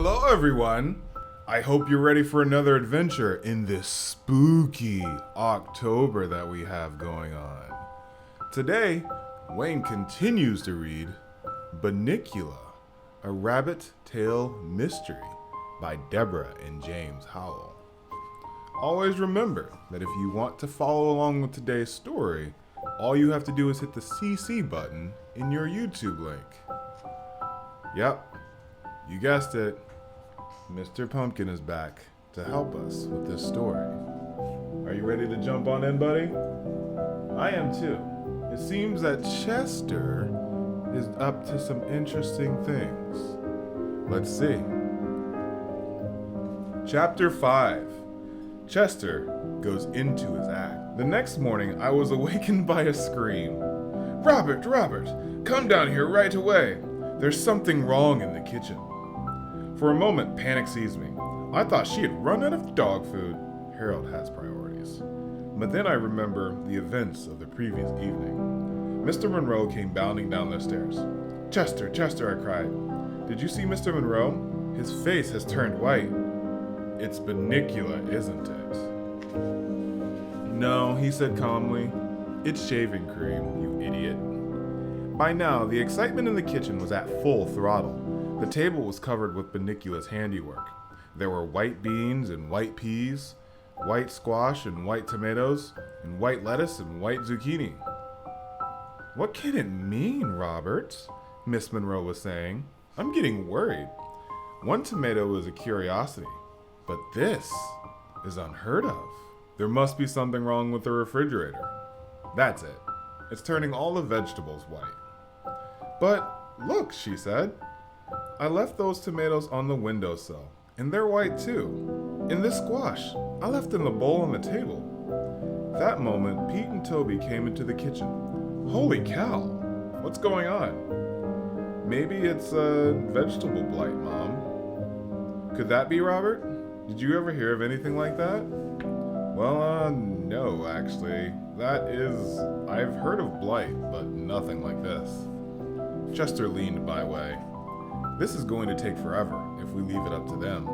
Hello everyone! I hope you're ready for another adventure in this spooky October that we have going on. Today, Wayne continues to read Bunnicula, a rabbit tail mystery by Deborah and James Howell. Always remember that if you want to follow along with today's story, all you have to do is hit the CC button in your YouTube link. Yep, you guessed it. Mr. Pumpkin is back to help us with this story. Are you ready to jump on in, buddy? I am too. It seems that Chester is up to some interesting things. Let's see. Chapter 5. Chester goes into his act. The next morning, I was awakened by a scream. Robert, come down here right away. There's something wrong in the kitchen. For a moment, panic seized me. I thought she had run out of dog food. Harold has priorities. But then I remember the events of the previous evening. Mr. Monroe came bounding down the stairs. Chester, I cried. Did you see Mr. Monroe? His face has turned white. It's Bunnicula, isn't it? No, he said calmly. It's shaving cream, you idiot. By now, the excitement in the kitchen was at full throttle. The table was covered with Bunnicula's handiwork. There were white beans and white peas, white squash and white tomatoes, and white lettuce and white zucchini. What can it mean, Robert? Miss Monroe was saying. I'm getting worried. One tomato is a curiosity, but this is unheard of. There must be something wrong with the refrigerator. That's it. It's turning all the vegetables white. But look, she said. I left those tomatoes on the windowsill, and they're white too. And this squash, I left in the bowl on the table. That moment, Pete and Toby came into the kitchen. Holy cow, what's going on? Maybe it's a vegetable blight, Mom. Could that be, Robert? Did you ever hear of anything like that? Well, no, actually. I've heard of blight, but nothing like this. Chester leaned my way. This is going to take forever if we leave it up to them.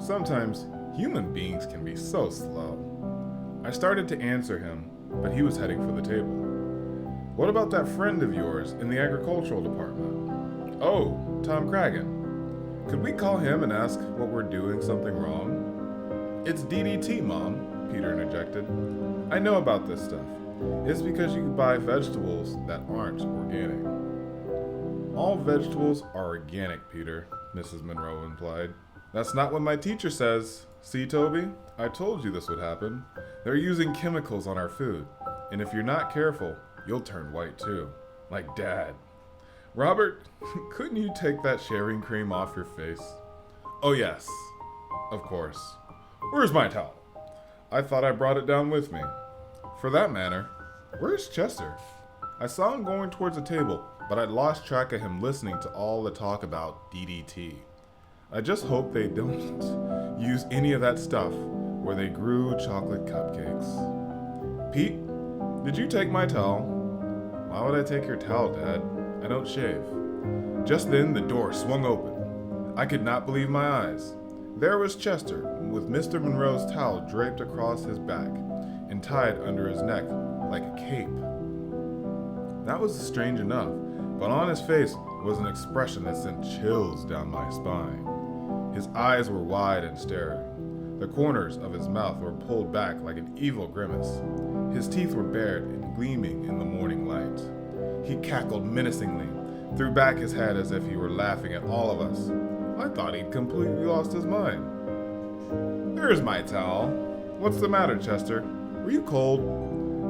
Sometimes, human beings can be so slow. I started to answer him, but he was heading for the table. What about that friend of yours in the agricultural department? Oh, Tom Cragen. Could we call him and ask what we're doing something wrong? It's DDT, Mom, Peter interjected. I know about this stuff. It's because you buy vegetables that aren't organic. All vegetables are organic, Peter, Mrs. Monroe implied. That's not what my teacher says. See, Toby? I told you this would happen. They're using chemicals on our food, and if you're not careful, you'll turn white too. Like Dad. Robert, couldn't you take that shaving cream off your face? Oh yes, of course. Where's my towel? I thought I brought it down with me. For that matter, where's Chester? I saw him going towards the table, but I'd lost track of him listening to all the talk about DDT. I just hope they don't use any of that stuff where they grew chocolate cupcakes. Pete, did you take my towel? Why would I take your towel, Dad? I don't shave. Just then the door swung open. I could not believe my eyes. There was Chester with Mr. Monroe's towel draped across his back and tied under his neck like a cape. That was strange enough, but on his face was an expression that sent chills down my spine. His eyes were wide and staring. The corners of his mouth were pulled back like an evil grimace. His teeth were bared and gleaming in the morning light. He cackled menacingly, threw back his head as if he were laughing at all of us. I thought he'd completely lost his mind. There's my towel. What's the matter, Chester? Were you cold?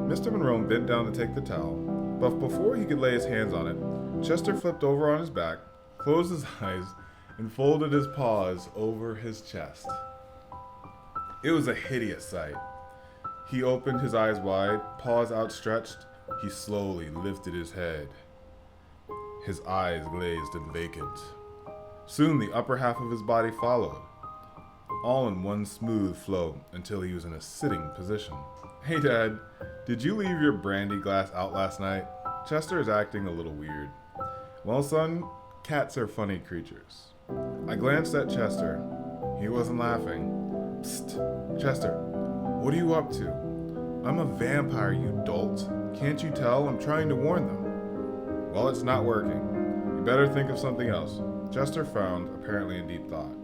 Mr. Monroe bent down to take the towel, but before he could lay his hands on it, Chester flipped over on his back, closed his eyes, and folded his paws over his chest. It was a hideous sight. He opened his eyes wide, paws outstretched. He slowly lifted his head. His eyes glazed and vacant. Soon the upper half of his body followed, all in one smooth flow until he was in a sitting position. Hey, Dad, did you leave your brandy glass out last night? Chester is acting a little weird. Well, son, cats are funny creatures. I glanced at Chester. He wasn't laughing. Psst, Chester, what are you up to? I'm a vampire, you dolt. Can't you tell? I'm trying to warn them. Well, it's not working. You better think of something else. Chester frowned, apparently in deep thought.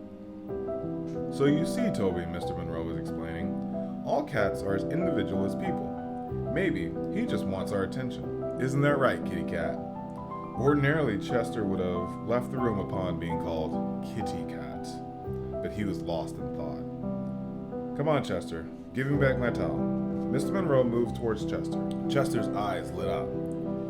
So you see, Toby, Mr. Monroe was explaining, all cats are as individual as people. Maybe he just wants our attention. Isn't that right, kitty cat? Ordinarily, Chester would have left the room upon being called Kitty Cat, but he was lost in thought. Come on, Chester, give me back my towel. Mr. Monroe moved towards Chester. Chester's eyes lit up.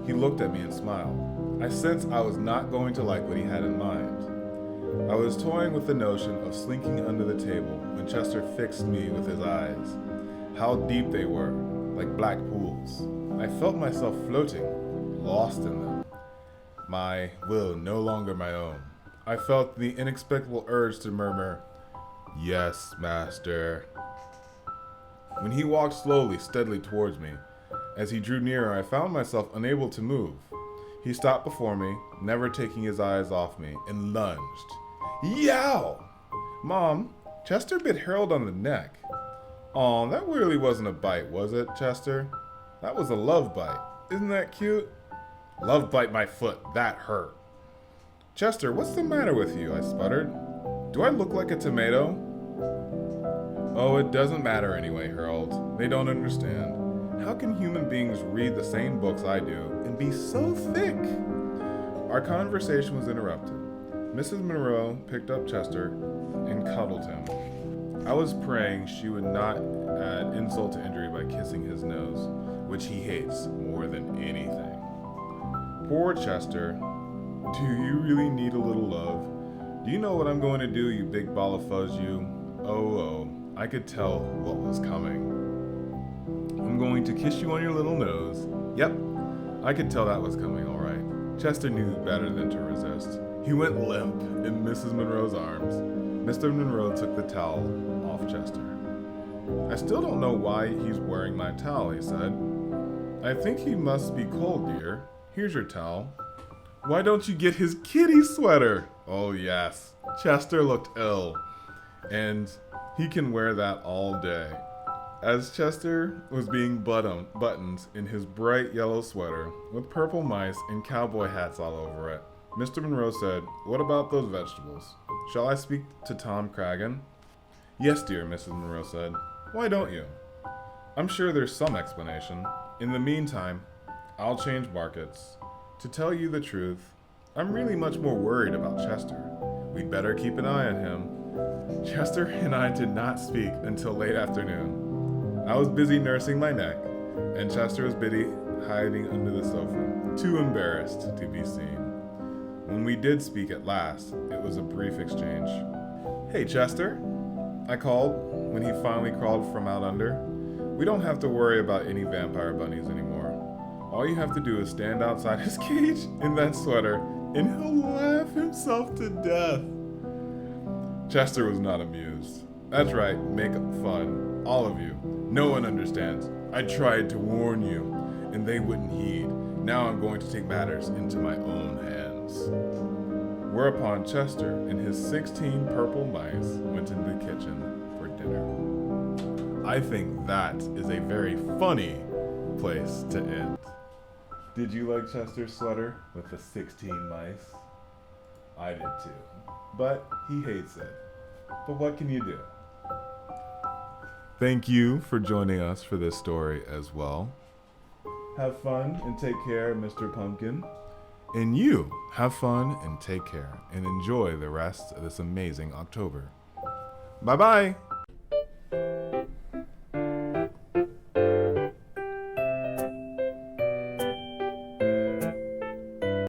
He looked at me and smiled. I sensed I was not going to like what he had in mind. I was toying with the notion of slinking under the table when Chester fixed me with his eyes. How deep they were, like black pools. I felt myself floating, lost in them. My will no longer my own. I felt the inexplicable urge to murmur, "Yes, master." When he walked slowly, steadily towards me, as he drew nearer, I found myself unable to move. He stopped before me, never taking his eyes off me, and lunged. Yow! Mom, Chester bit Harold on the neck. Aw, that really wasn't a bite, was it, Chester? That was a love bite. Isn't that cute? Love bite my foot. That hurt. Chester, what's the matter with you? I sputtered. Do I look like a tomato? Oh, it doesn't matter anyway, Harold. They don't understand. How can human beings read the same books I do and be so thick? Our conversation was interrupted. Mrs. Monroe picked up Chester and cuddled him. I was praying she would not add insult to injury by kissing his nose, which he hates more than anything. Poor Chester. Do you really need a little love? Do you know what I'm going to do, you big ball of fuzz, you? Oh, I could tell what was coming. I'm going to kiss you on your little nose. Yep, I could tell that was coming, all right. Chester knew better than to resist. He went limp in Mrs. Monroe's arms. Mr. Monroe took the towel off Chester. I still don't know why he's wearing my towel, he said. I think he must be cold, dear. Here's your towel. Why don't you get his kitty sweater? Oh, yes. Chester looked ill, and he can wear that all day. As Chester was being buttoned in his bright yellow sweater with purple mice and cowboy hats all over it, Mr. Monroe said, "What about those vegetables? Shall I speak to Tom Cragen?" "Yes, dear," Mrs. Monroe said. "Why don't you? I'm sure there's some explanation. In the meantime, I'll change markets. To tell you the truth, I'm really much more worried about Chester. We'd better keep an eye on him." Chester and I did not speak until late afternoon. I was busy nursing my neck, and Chester was busy hiding under the sofa, too embarrassed to be seen. When we did speak at last, it was a brief exchange. "Hey, Chester," I called when he finally crawled from out under. "We don't have to worry about any vampire bunnies anymore. All you have to do is stand outside his cage in that sweater, and he'll laugh himself to death." Chester was not amused. "That's right, make fun. All of you. No one understands. I tried to warn you, and they wouldn't heed. Now I'm going to take matters into my own hands." Whereupon Chester and his 16 purple mice went into the kitchen for dinner. I think that is a very funny place to end. Did you like Chester's sweater with the 16 mice? I did too. But he hates it. But what can you do? Thank you for joining us for this story as well. Have fun and take care, Mr. Pumpkin. And you, have fun and take care and enjoy the rest of this amazing October. Bye-bye.